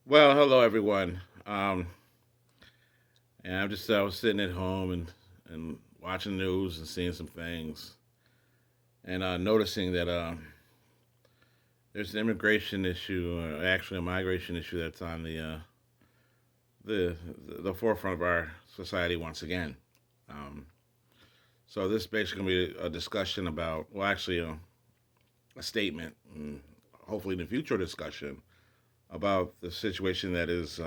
Well, hello everyone. And I was sitting at home and watching the news and seeing some things and noticing that there's an immigration issue, actually a migration issue that's on the the forefront of our society once again. Um, so this is basically going to be a discussion about, well, actually a statement, and hopefully in the future discussion about the situation that is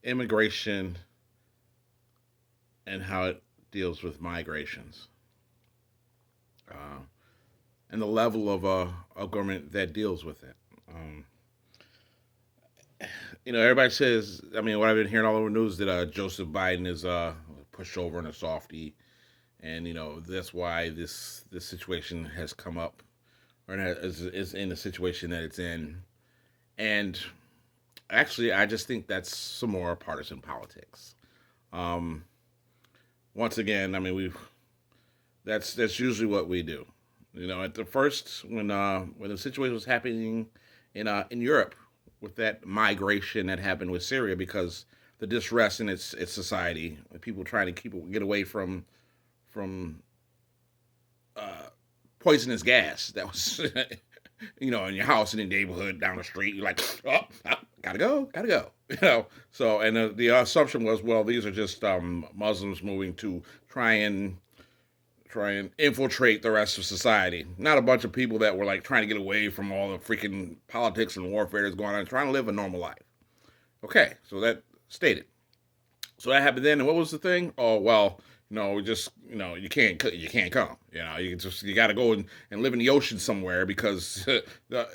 immigration and how it deals with migrations, uh, and the level of government that deals with it. Um, Everybody says, I mean, what I've been hearing all over the news that Joseph Biden is pushed over in a softie, and that's why this situation has come up, or is in the situation that it's in. And actually, I just think that's some more partisan politics. Um, Once again, I mean, that's usually what we do. At the first when the situation was happening in Europe with that migration that happened with Syria because the distress in its society, people trying to get away from uh, poisonous gas that was in your house in the neighborhood down the street. You're like, oh, gotta go, gotta go. So and the assumption was, well, these are just Muslims moving to try and try and infiltrate the rest of society. Not a bunch of people that were like trying to get away from all the freaking politics and warfare that's going on, trying to live a normal life. Okay, so that stated. So that happened then, and what was the thing? Oh well, we just you can't come. You got to go and live in the ocean somewhere because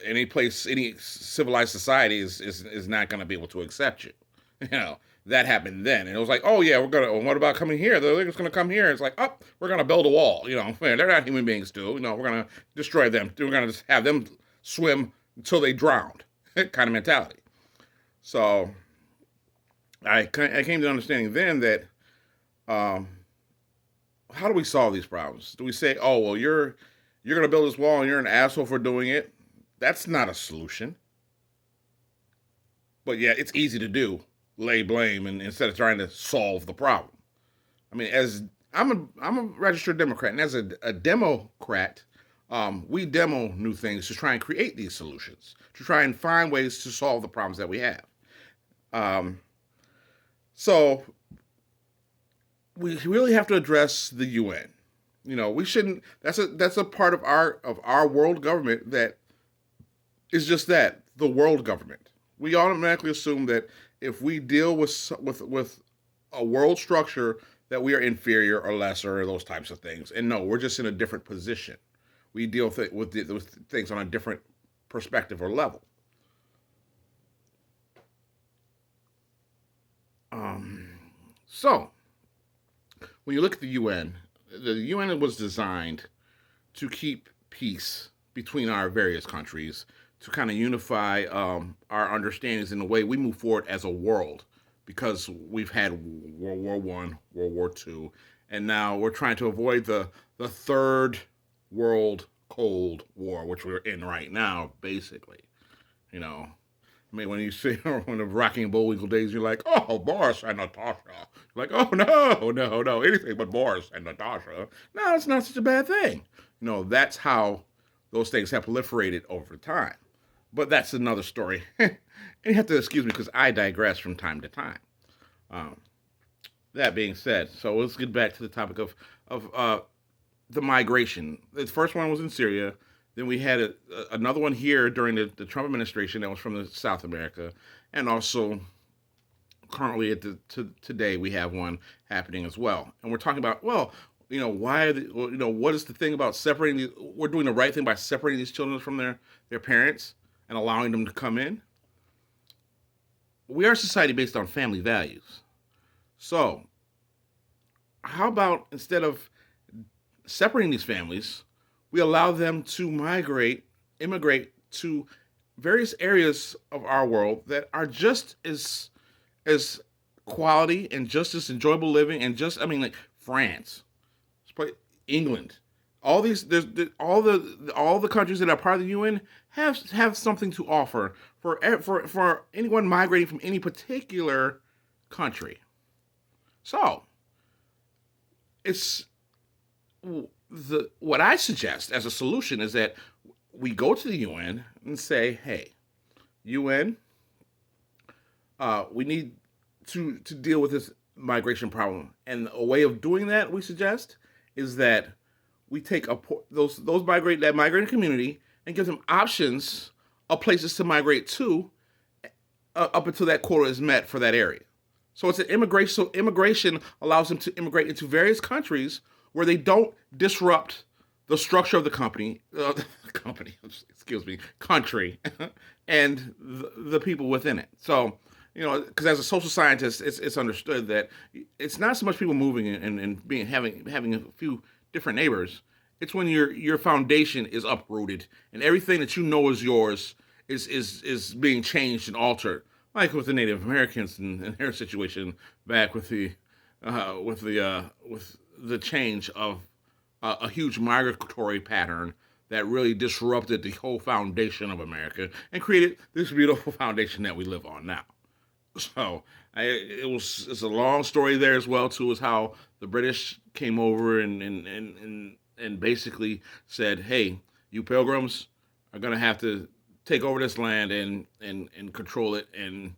any civilized society is not going to be able to accept you. You know that happened then, and it was like, oh yeah, we're gonna. Well, what about coming here? They're just gonna come here. It's like, oh, we're gonna build a wall. Man, they're not human beings too. We're gonna destroy them. We're gonna just have them swim until they drowned. Kind of mentality. So I came to the understanding then that um, how do we solve these problems? Do we say, oh well, you're gonna build this wall and you're an asshole for doing it? That's not a solution. But yeah, it's easy to do. Lay blame and instead of trying to solve the problem. I mean, as I'm a registered Democrat, and as a Democrat, we demo new things to try and create these solutions, to try and find ways to solve the problems that we have. Um, so we really have to address the UN. We shouldn't. That's a part of our world government that is just that, the world government. We automatically assume that if we deal with a world structure that we are inferior or lesser or those types of things. And no, we're just in a different position. We deal with things on a different perspective or level. Um, so when you look at the UN was designed to keep peace between our various countries, to kind of unify our understandings in the way we move forward as a world, because we've had World War I, World War II, and now we're trying to avoid the third world Cold War, which we're in right now, basically. You know, I mean, when you see when the Rocky and Bullwinkle days, you're like, oh, Boris and Natasha. You're like, oh no, no, no, anything but Boris and Natasha. No, it's not such a bad thing. That's how those things have proliferated over time. But that's another story. And you have to excuse me because I digress from time to time. Um, that being said, so let's get back to the topic of the migration. The first one was in Syria. Then we had another one here during the Trump administration that was from the South America, and also currently today we have one happening as well. And we're talking about, well, why what is the thing about separating we're doing the right thing by separating these children from their parents and allowing them to come in. We are a society based on family values. So how about instead of separating these families, we allow them to immigrate to various areas of our world that are just as quality and just as enjoyable living, and just, I mean, like France, England, all these all the countries that are part of the UN have something to offer for anyone migrating from any particular country. So it's the what I suggest as a solution is that we go to the UN and say, hey, UN, we need to deal with this migration problem, and a way of doing that we suggest is that we take those migrating community and give them options of places to migrate to up until that quota is met for that area. So it's an immigration. So immigration allows them to immigrate into various countries where they don't disrupt the structure of the country, and the people within it. So, because as a social scientist, it's understood that it's not so much people moving and having a few different neighbors. It's when your foundation is uprooted and everything that you know is yours is being changed and altered, like with the Native Americans and their situation back with the change of a huge migratory pattern that really disrupted the whole foundation of America and created this beautiful foundation that we live on now. So it's a long story there as well too, is how the British came over and basically said, hey, you pilgrims are gonna have to take over this land and control it and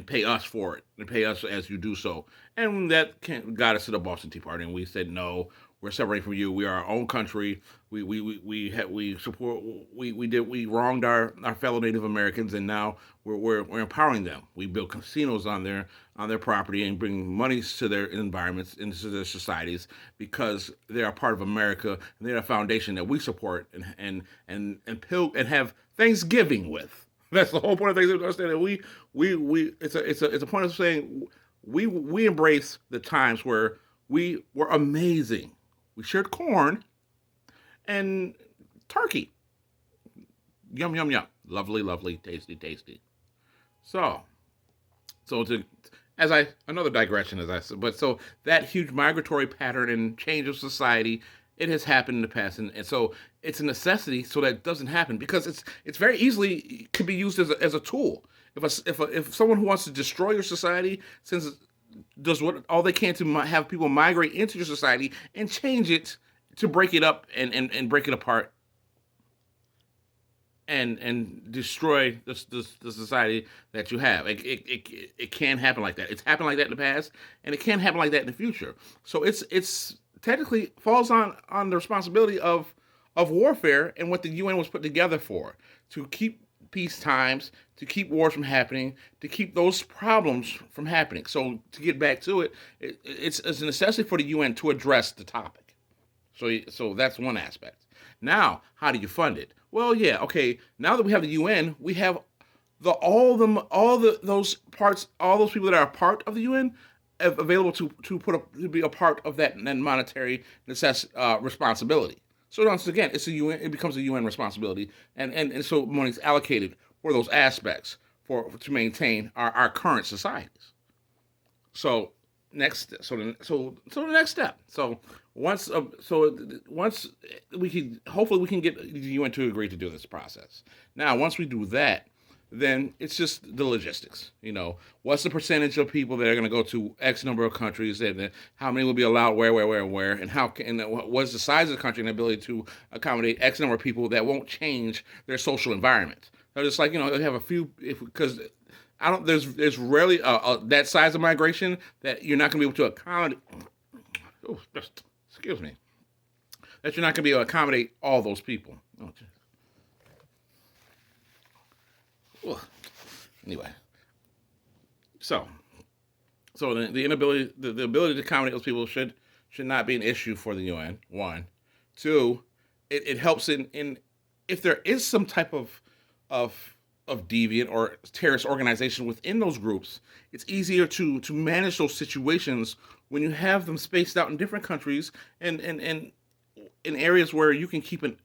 pay us for it and pay us as you do so. And that got us to the Boston Tea Party, and we said no. We're separating from you. We are our own country. We wronged our fellow Native Americans, and now we're empowering them. We build casinos on their property and bring monies to their environments, into their societies, because they are part of America and they're a foundation that we support and have Thanksgiving with. That's the whole point of Thanksgiving. Understand that we it's a point of saying we embrace the times where we were amazing. We shared corn and turkey. Yum, yum, yum. Lovely, lovely, tasty, tasty. So another digression, as I said, but so that huge migratory pattern and change of society, it has happened in the past, and so it's a necessity so that it doesn't happen, because it's very easily could be used as a tool. If someone who wants to destroy your society does all they can to have people migrate into your society and change it to break it up and break it apart and destroy the society that you have. It can happen like that. It's happened like that in the past, and it can happen like that in the future. So it's technically falls on the responsibility of warfare and what the UN was put together for, to keep peace times, to keep wars from happening, to keep those problems from happening. So to get back to it, it's a necessity for the UN to address the topic. So that's one aspect. Now, how do you fund it? Well, yeah, okay. Now that we have the UN, we have all those people that are a part of the UN available to be a part of that monetary responsibility. So once again, it becomes a UN responsibility, and so money's allocated for those aspects to maintain our current societies. So the next step. So once we can hopefully get the UN to agree to do this process. Now, once we do that, then it's just the logistics. What's the percentage of people that are going to go to X number of countries, and how many will be allowed where, and what's the size of the country and the ability to accommodate X number of people that won't change their social environment. So just like, they have a few, because there's rarely that size of migration that you're not going to be able to accommodate. Oh, excuse me. That you're not going to be able to accommodate all those people. Oh, anyway, so the inability, the ability to accommodate those people should not be an issue for the UN. One, two, it helps in if there is some type of deviant or terrorist organization within those groups. It's easier to manage those situations when you have them spaced out in different countries and in areas where you can keep an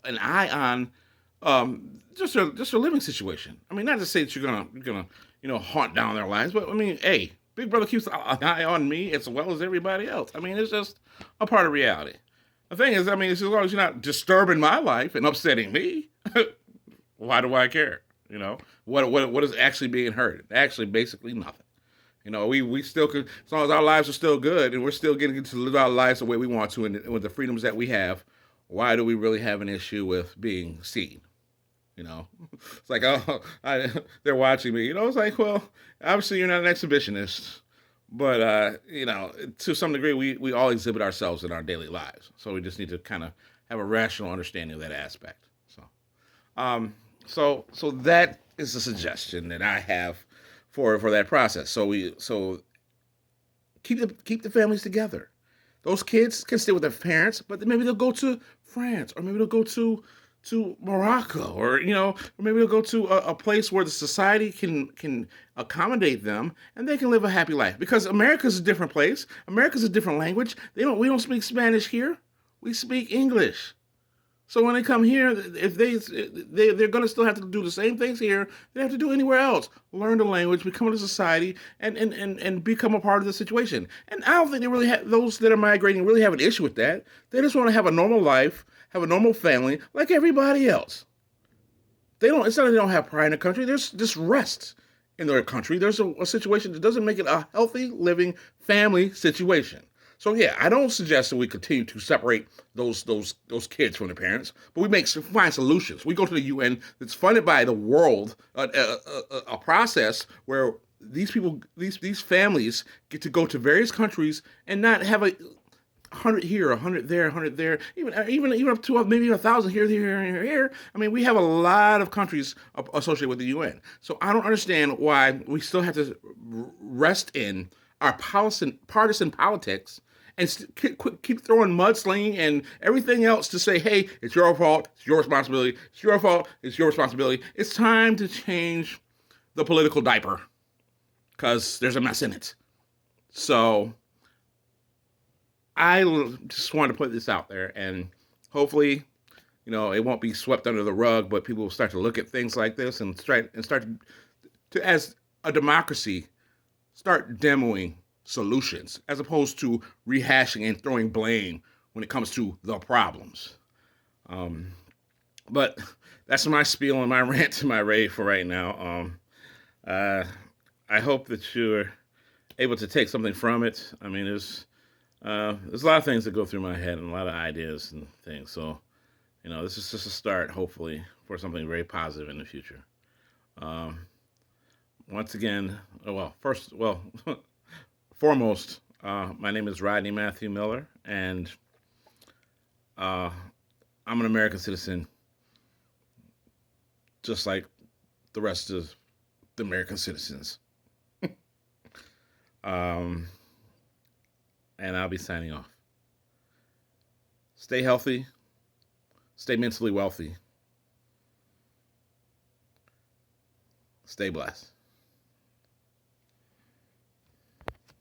eye on. Just a living situation. I mean, not to say that you're gonna haunt down their lives, but I mean, hey, Big Brother keeps an eye on me as well as everybody else. I mean, it's just a part of reality. The thing is, I mean, as long as you're not disturbing my life and upsetting me, why do I care? You know, what is actually being hurt? Actually, basically nothing. You know, we still could, as long as our lives are still good and we're still getting to live our lives the way we want to and with the freedoms that we have, why do we really have an issue with being seen? You know, it's like, oh, they're watching me. You know, it's like, well, obviously you're not an exhibitionist, but you know, to some degree, we all exhibit ourselves in our daily lives. So we just need to kind of have a rational understanding of that aspect. Um, so that is a suggestion that I have for that process. So keep the families together. Those kids can stay with their parents, but maybe they'll go to France, or maybe they'll go to Morocco, or you know, or maybe they'll go to a place where the society can accommodate them, and they can live a happy life. Because America's a different place. America's a different language. We don't speak Spanish here. We speak English. So when they come here, if they're going to still have to do the same things here they have to do anywhere else. Learn the language, become a society, and become a part of the situation. And I don't think they really have, those that are migrating really have an issue with that. They just want to have a normal life, have a normal family like everybody else. They don't. It's not that they don't have pride in the country. There's just rest in their country. There's a situation that doesn't make it a healthy living family situation. So yeah, I don't suggest that we continue to separate those kids from their parents, but we find solutions. We go to the UN that's funded by the world, a process where these families get to go to various countries and not have a 100 here, 100 there, 100 there, even up to maybe 1,000 here. I mean, we have a lot of countries associated with the UN. So I don't understand why we still have to rest in our partisan politics and keep throwing mudslinging and everything else to say, hey, it's your fault, it's your responsibility, it's your fault, it's your responsibility. It's time to change the political diaper because there's a mess in it. So I just wanted to put this out there, and hopefully, you know, it won't be swept under the rug, but people will start to look at things like this and start to as a democracy, start demoing solutions as opposed to rehashing and throwing blame when it comes to the problems. Um, but that's my spiel and my rant and my rave for right now. Uh, I hope that you're able to take something from it. I mean, there's a lot of things that go through my head and a lot of ideas and things. So, you know, this is just a start, hopefully, for something very positive in the future. Um, Once again, foremost, my name is Rodney Matthew Miller, and I'm an American citizen, just like the rest of the American citizens. um, and I'll be signing off. Stay healthy, stay mentally wealthy, stay blessed.